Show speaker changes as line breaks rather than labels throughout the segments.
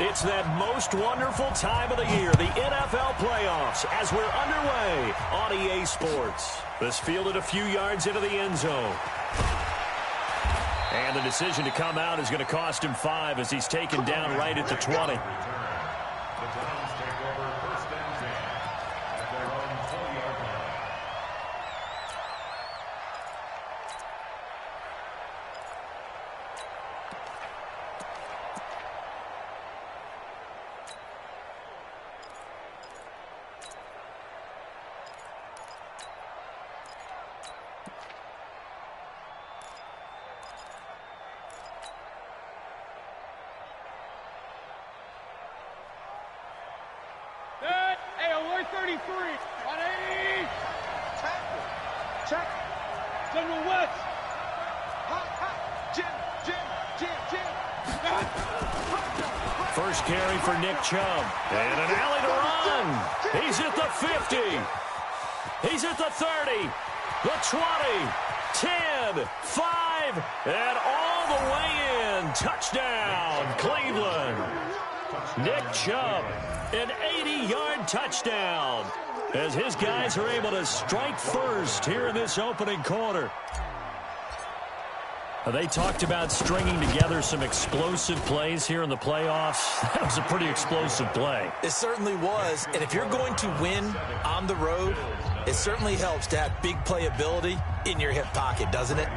It's that most wonderful time of the year, the NFL playoffs, as we're underway on EA Sports. This fielded a few yards into the end zone. And the decision to come out is going to cost him 5 as he's taken down right at the 20.
AOB 33, 180. Check. General West. Jim.
First carry for Nick Chubb. And an alley to run. He's at the 50. He's at the 30. The 20. 10. 5. And all the way in. Touchdown, Cleveland. Nick Chubb. An 80-yard touchdown as his guys are able to strike first here in this opening quarter. They talked about stringing together some explosive plays here in the playoffs. That was a pretty explosive play.
It certainly was. And if you're going to win on the road, it certainly helps to have big playability in your hip pocket, doesn't it?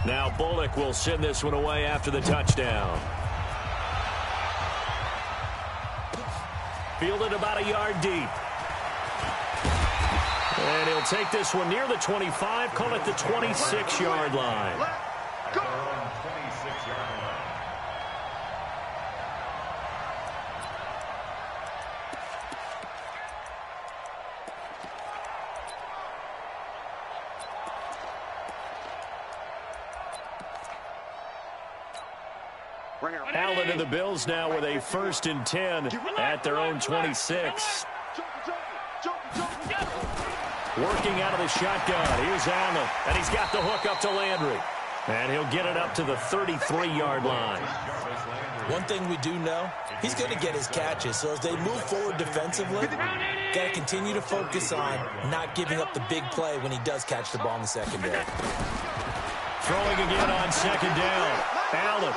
Now Bullock will send this one away after the touchdown. Fielded about a yard deep. And he'll take this one near the 25, call it the 26-yard line. Allen and the Bills now with a 1st and 10 at their own 26. Working out of the shotgun. Here's Allen, and he's got the hook up to Landry. And he'll get it up to the 33-yard line.
One thing we do know, he's going to get his catches. So as they move forward defensively, got to continue to focus on not giving up the big play when he does catch the ball in the secondary.
Throwing again on 2nd down. Allen.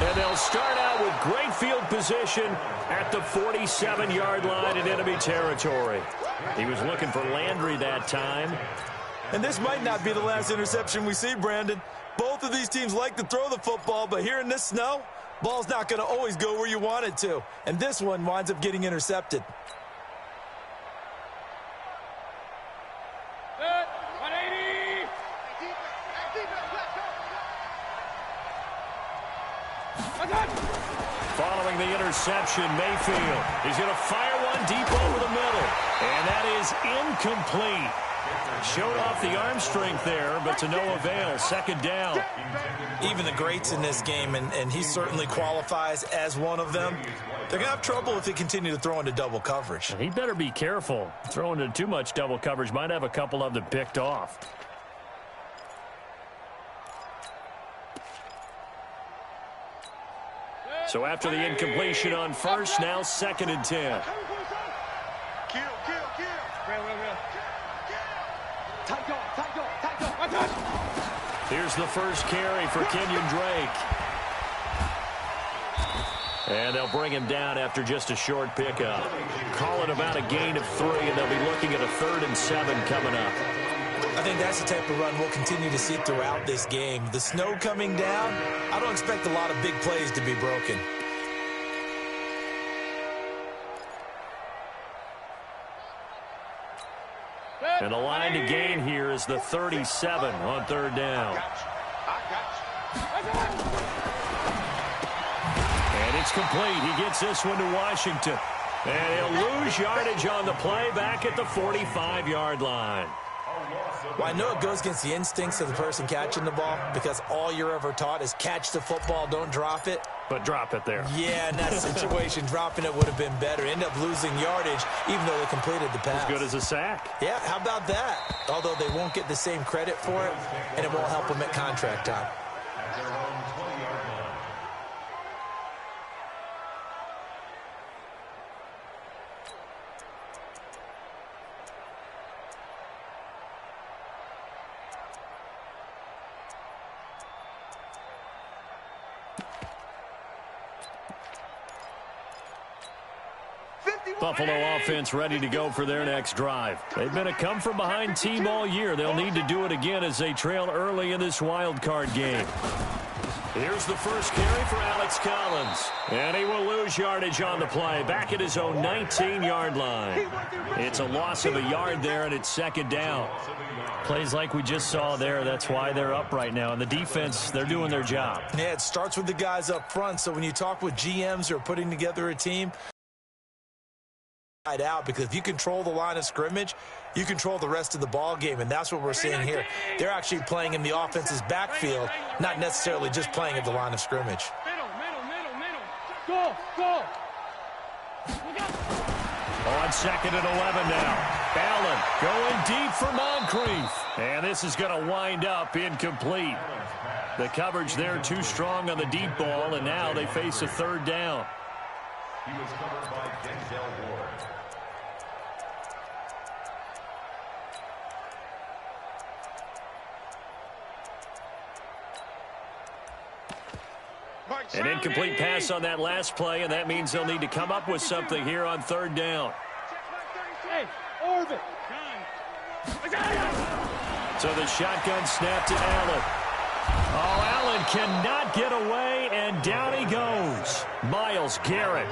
And they'll start out with great field position at the 47-yard line in enemy territory. He was looking for Landry that time.
And this might not be the last interception we see, Brandon. Both of these teams like to throw the football, but here in this snow, ball's not going to always go where you want it to. And this one winds up getting intercepted.
Following the interception, Mayfield. He's going to fire one deep over the middle. And that is incomplete. Showed off the arm strength there, but to no avail. 2nd down.
Even the greats in this game, and he certainly qualifies as one of them, they're going to have trouble if they continue to throw into double coverage.
He better be careful. Throwing into too much double coverage might have a couple of them picked off. So after the incompletion on 1st, now 2nd and 10. Here's the first carry for Kenyon Drake. And they'll bring him down after just a short pickup. Call it about a gain of 3, and they'll be looking at a 3rd and 7 coming up.
I think that's the type of run we'll continue to see throughout this game. The snow coming down, I don't expect a lot of big plays to be broken.
And the line to gain here is the 37 on 3rd down. And it's complete. He gets this one to Washington. And he'll lose yardage on the play back at the 45-yard line.
Well, I know it goes against the instincts of the person catching the ball because all you're ever taught is catch the football, don't drop it.
But drop it there.
Yeah, in that situation, dropping it would have been better. End up losing yardage, even though they completed the pass.
As good as a sack.
Yeah, how about that? Although they won't get the same credit for it, and it won't help them at contract time.
Buffalo offense ready to go for their next drive. They've been a come-from-behind team all year. They'll need to do it again as they trail early in this wild card game. Here's the first carry for Alex Collins. And he will lose yardage on the play, back at his own 19-yard line. It's a loss of a yard there, and it's second down.
Plays like we just saw there, that's why they're up right now. And the defense, they're doing their job.
Yeah, it starts with the guys up front. So when you talk with GMs who are putting together a team, out, because if you control the line of scrimmage, you control the rest of the ball game, and that's what we're seeing here. They're actually playing in the offense's backfield, not necessarily just playing at the line of scrimmage.
Middle. Go.
On second and 11 now. Allen going deep for Moncrief. And this is going to wind up incomplete. The coverage there too strong on the deep ball, and now they face a third down.
He was covered by Denzel Ward.
An incomplete pass on that last play, and that means they'll need to come up with something here on third down.
Hey, Orbit.
So the shotgun snap to Allen. Oh, Allen cannot get away, and down he goes. Myles Garrett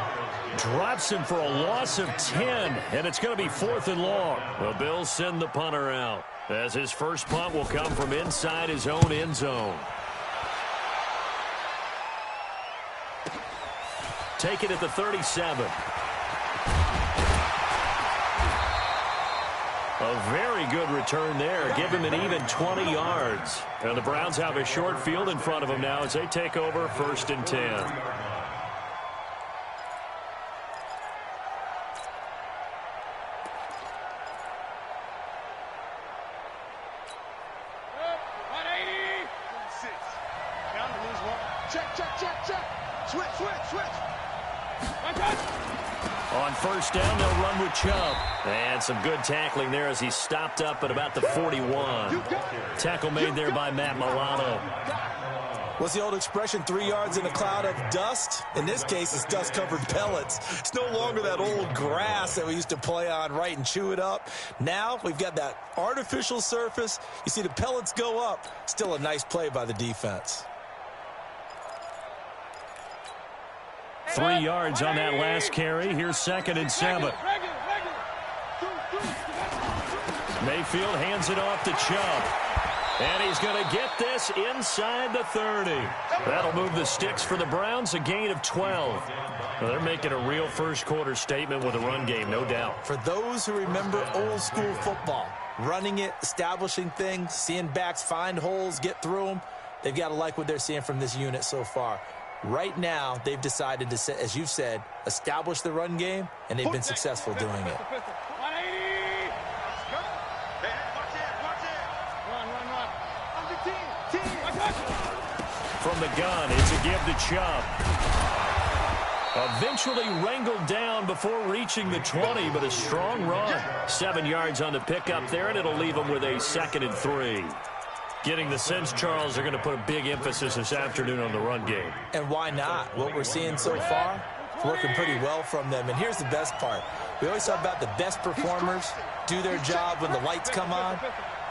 drops him for a loss of 10, and it's going to be 4th and long. The Bills send the punter out, as his first punt will come from inside his own end zone. Take it at the 37. A very good return there. Give him an even 20 yards. And the Browns have a short field in front of them now as they take over 1st and 10. On first down, they'll run with Chubb. And some good tackling there as he stopped up at about the 41. Tackle made there by Matt Milano.
What's the old expression, 3 yards in a cloud of dust? In this case, it's dust-covered pellets. It's no longer that old grass that we used to play on, right, and chew it up. Now we've got that artificial surface. You see the pellets go up. Still a nice play by the defense.
3 yards on that last carry. Here's 2nd and 7. Mayfield hands it off to Chubb. And he's going to get this inside the 30. That'll move the sticks for the Browns, a gain of 12. Well, they're making a real first-quarter statement with a run game, no doubt.
For those who remember old-school football, running it, establishing things, seeing backs find holes, get through them, they've got to like what they're seeing from this unit so far. Right now, they've decided to, as you've said, establish the run game, and they've been successful doing it.
From the gun, it's a give to Chubb. Eventually wrangled down before reaching the 20, but a strong run. 7 yards on the pickup there, and it'll leave them with a 2nd and 3. Getting the sense, Charles, they're going to put a big emphasis this afternoon on the run game.
And why not? What we're seeing so far, it's working pretty well from them. And here's the best part. We always talk about the best performers do their job when the lights come on.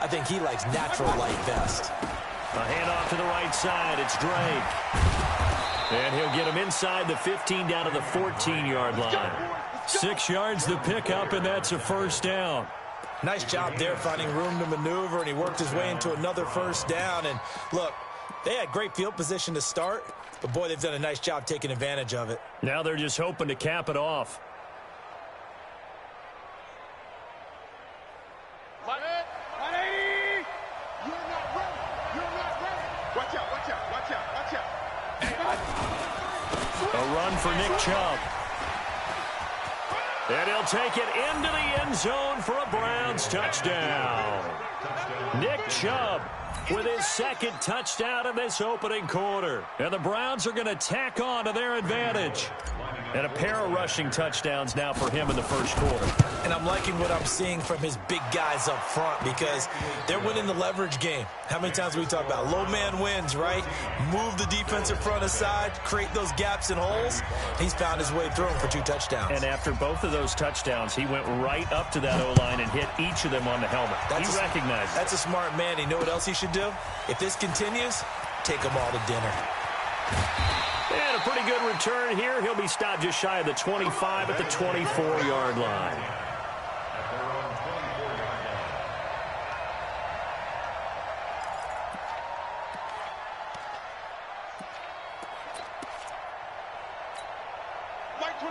I think he likes natural light best.
A handoff to the right side. It's Drake. And he'll get him inside the 15 down to the 14-yard line. 6 yards the pickup, and that's a first down.
Nice job there finding room to maneuver, and he worked his way into another first down. And look, they had great field position to start, but boy, they've done a nice job taking advantage of it.
Now they're just hoping to cap it off. run for Nick Chubb. And he'll take it into the end zone for a Browns touchdown. Nick Chubb with his second touchdown in this opening quarter. And the Browns are going to tack on to their advantage. And a pair of rushing touchdowns now for him in the first quarter.
And I'm liking what I'm seeing from his big guys up front because they're winning the leverage game. How many times have we talked about low man wins, right? Move the defensive front aside, create those gaps and holes. He's found his way through them for 2 touchdowns.
And after both of those touchdowns, he went right up to that O-line and hit each of them on the helmet. He recognized it.
That's a smart man. You know what else he should do? If this continues, take them all to dinner.
And a pretty good return here. He'll be stopped just shy of the 25 at the 24-yard line.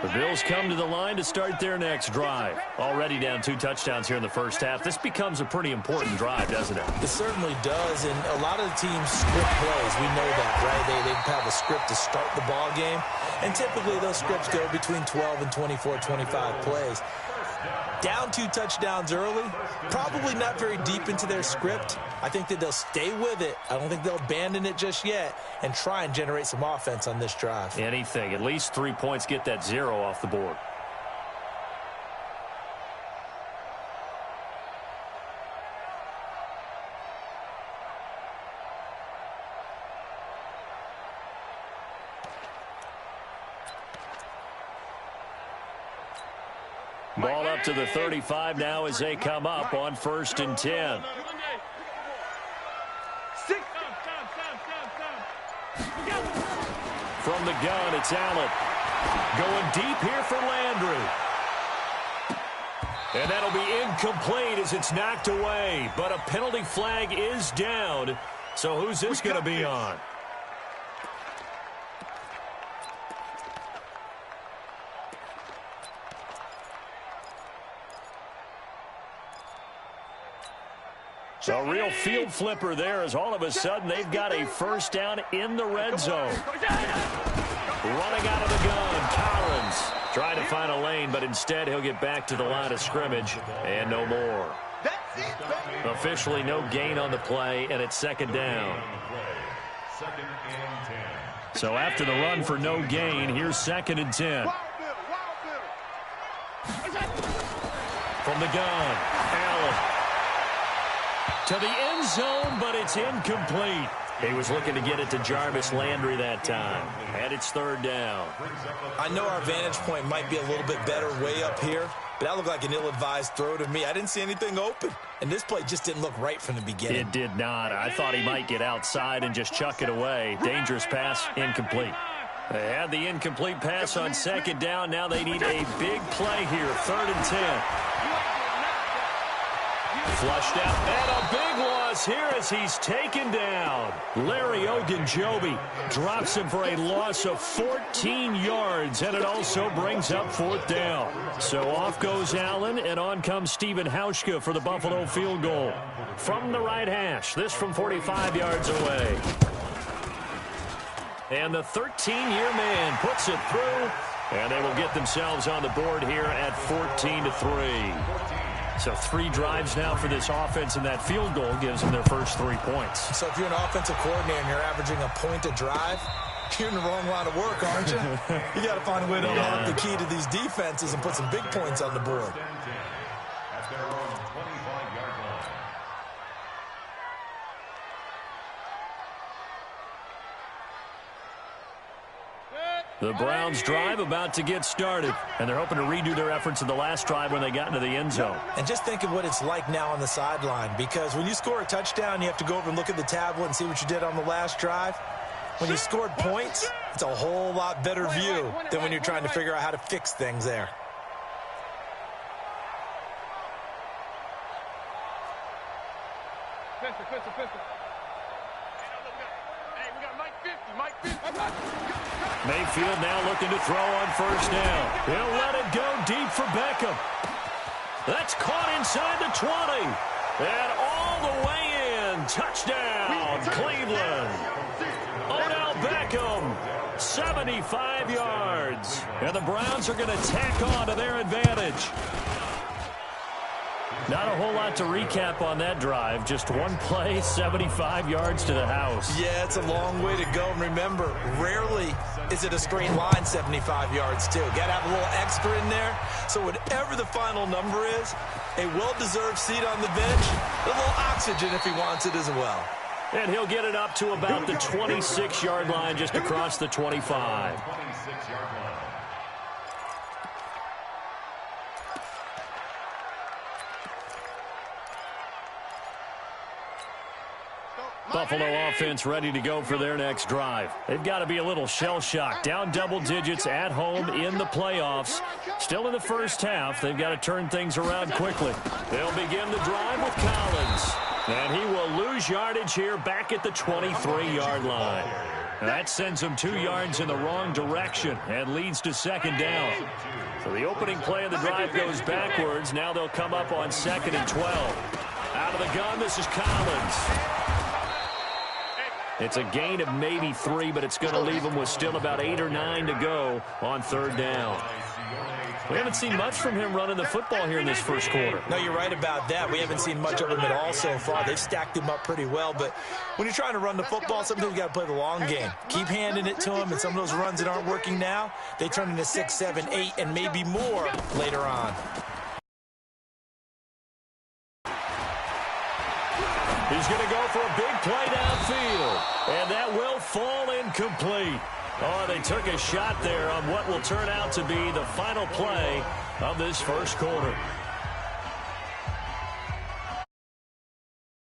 The Bills come to the line to start their next drive. Already down 2 touchdowns here in the first half. This becomes a pretty important drive, doesn't it?
It certainly does, and a lot of the teams script plays. We know that, right? They have a script to start the ball game, and typically those scripts go between 12 and 24, 25 plays. Down 2 touchdowns early, probably not very deep into their script. I think that they'll stay with it. I don't think they'll abandon it just yet and try and generate some offense on this drive.
Anything. At least 3 points, get that 0 off the board. Ball up to the 35 now as they come up on 1st and 10. From the gun, it's Allen. Going deep here for Landry. And that'll be incomplete as it's knocked away. But a penalty flag is down. So who's this going to be on? A real field flipper there as all of a sudden they've got a first down in the red zone. Running out of the gun, Collins trying to find a lane, but instead he'll get back to the line of scrimmage and no more. Officially no gain on the play, and it's 2nd down. So after the run for no gain, here's 2nd and 10. From the gun, Allen. To the end zone, but it's incomplete. He was looking to get it to Jarvis Landry that time. And it's 3rd down.
I know our vantage point might be a little bit better way up here, but that looked like an ill-advised throw to me. I didn't see anything open, and this play just didn't look right from the beginning.
It did not. I thought he might get outside and just chuck it away. Dangerous pass, incomplete. They had the incomplete pass on 2nd down. Now they need a big play here, 3rd and 10. Flushed out, and a big loss here as he's taken down. Larry Ogunjobi drops him for a loss of 14 yards, and it also brings up 4th down. So off goes Allen, and on comes Stephen Hauschka for the Buffalo field goal. From the right hash, this from 45 yards away. And the 13-year man puts it through, and they will get themselves on the board here at 14-3. So 3 drives now for this offense, and that field goal gives them their first 3 points.
So if you're an offensive coordinator and you're averaging a point a drive, you're in the wrong line of work, aren't you? You got to find a way to unlock the key to these defenses and put some big points on the board.
The Browns drive about to get started, and they're hoping to redo their efforts in the last drive when they got into the end zone.
And just think of what it's like now on the sideline, because when you score a touchdown, you have to go over and look at the tablet and see what you did on the last drive. When you scored points, it's a whole lot better view than when you're trying to figure out how to fix things there.
Pistol. Hey, we got Mike 50.
Mayfield now looking to throw on 1st down. He'll let it go deep for Beckham. That's caught inside the 20. And all the way in. Touchdown, Cleveland. Odell Beckham. 75 yards. And the Browns are going to tack on to their advantage. Not a whole lot to recap on that drive. Just one play, 75 yards to the house.
Yeah, it's a long way to go. And remember, rarely is it a straight line 75 yards, too. Got to have a little extra in there. So whatever the final number is, a well-deserved seat on the bench, a little oxygen if he wants it as well.
And he'll get it up to about the 26-yard line, just across the 25.
26-yard line.
Buffalo offense ready to go for their next drive. They've got to be a little shell-shocked. Down double digits at home in the playoffs. Still in the first half. They've got to turn things around quickly. They'll begin the drive with Collins. And he will lose yardage here back at the 23-yard line. And that sends him 2 yards in the wrong direction and leads to second down. So the opening play of the drive goes backwards. Now they'll come up on 2nd and 12. Out of the gun, this is Collins. It's a gain of maybe 3, but it's going to leave him with still about 8 or 9 to go on 3rd down. We haven't seen much from him running the football here in this first quarter.
No, you're right about that. We haven't seen much of him at all so far. They've stacked him up pretty well, but when you're trying to run the football, sometimes you got to play the long game. Keep handing it to him, and some of those runs that aren't working now, they turn into 6, 7, 8, and maybe more later on.
He's going to go for a big play downfield, and that will fall incomplete. Oh, they took a shot there on what will turn out to be the final play of this first quarter.